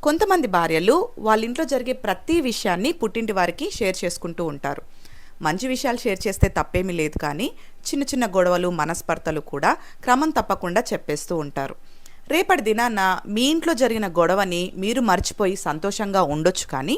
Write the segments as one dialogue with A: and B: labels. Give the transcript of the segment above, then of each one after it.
A: కొంతమంది భార్యలు వాళ్ళ ఇంట్లో జరిగే ప్రతి విషయాన్ని పుట్టింటి వారికి షేర్ చేసుకుంటూ ఉంటారు. మంచి విషయాలు షేర్ చేస్తే తప్పేమీ లేదు, కానీ చిన్న చిన్న గొడవలు మనస్పర్ధలు కూడా క్రమం తప్పకుండా చెప్పేస్తూ ఉంటారు. రేపటి దినాన మీ ఇంట్లో జరిగిన గొడవని మీరు మర్చిపోయి సంతోషంగా ఉండొచ్చు, కానీ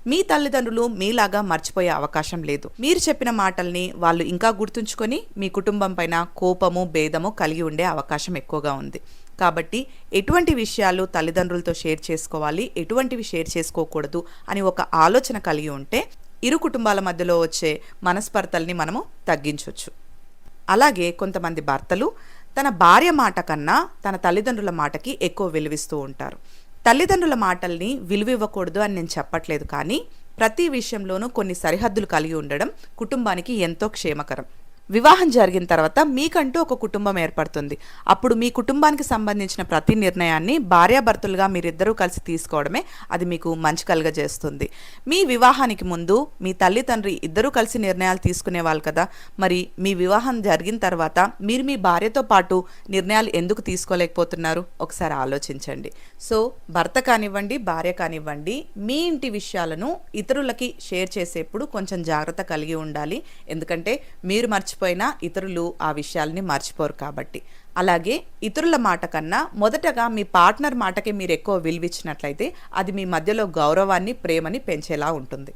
A: మీ తల్లిదండ్రులు మీలాగా మర్చిపోయే అవకాశం లేదు. మీరు చెప్పిన మాటల్ని వాళ్ళు ఇంకా గుర్తుంచుకొని మీ కుటుంబం పైన కోపము భేదము కలిగి ఉండే అవకాశం ఎక్కువగా ఉంది. కాబట్టి ఎటువంటి విషయాలు తల్లిదండ్రులతో షేర్ చేసుకోవాలి, ఎటువంటివి షేర్ చేసుకోకూడదు అని ఒక ఆలోచన కలిగి ఉంటే ఇరు కుటుంబాల మధ్యలో వచ్చే మనస్పర్ధల్ని మనము తగ్గించవచ్చు. అలాగే కొంతమంది భర్తలు తన భార్య మాట కన్నా తన తల్లిదండ్రుల మాటకి ఎక్కువ విలువిస్తూ ఉంటారు. తల్లిదండ్రుల మాటల్ని విలువివ్వకూడదు అని నేను చెప్పట్లేదు, కానీ ప్రతి విషయంలోనూ కొన్ని సరిహద్దులు కలిగి ఉండడం కుటుంబానికి ఎంతో క్షేమకరం. వివాహం జరిగిన తర్వాత మీకంటూ ఒక కుటుంబం ఏర్పడుతుంది. అప్పుడు మీ కుటుంబానికి సంబంధించిన ప్రతి నిర్ణయాన్ని భార్యాభర్తలుగా మీరిద్దరూ కలిసి తీసుకోవడమే అది మీకు మంచి కలుగజేస్తుంది. మీ వివాహానికి ముందు మీ తల్లి తండ్రి ఇద్దరూ కలిసి నిర్ణయాలు తీసుకునేవాళ్ళు కదా, మరి మీ వివాహం జరిగిన తర్వాత మీరు మీ భార్యతో పాటు నిర్ణయాలు ఎందుకు తీసుకోలేకపోతున్నారు? ఒకసారి ఆలోచించండి. సో భర్త కానివ్వండి, భార్య కానివ్వండి, మీ ఇంటి విషయాలను ఇతరులకి షేర్ చేసేప్పుడు కొంచెం జాగ్రత్త కలిగి ఉండాలి. ఎందుకంటే మీరు మర్చిపోయినా ఇతరులు ఆ విషయాల్ని మర్చిపోరు కాబట్టి. అలాగే ఇతరుల మాట కన్నా మొదటగా మీ పార్ట్నర్ మాటకి మీరు ఎక్కువ విలువిచ్చినట్లయితే అది మీ మధ్యలో గౌరవాన్ని, ప్రేమని పెంచేలా ఉంటుంది.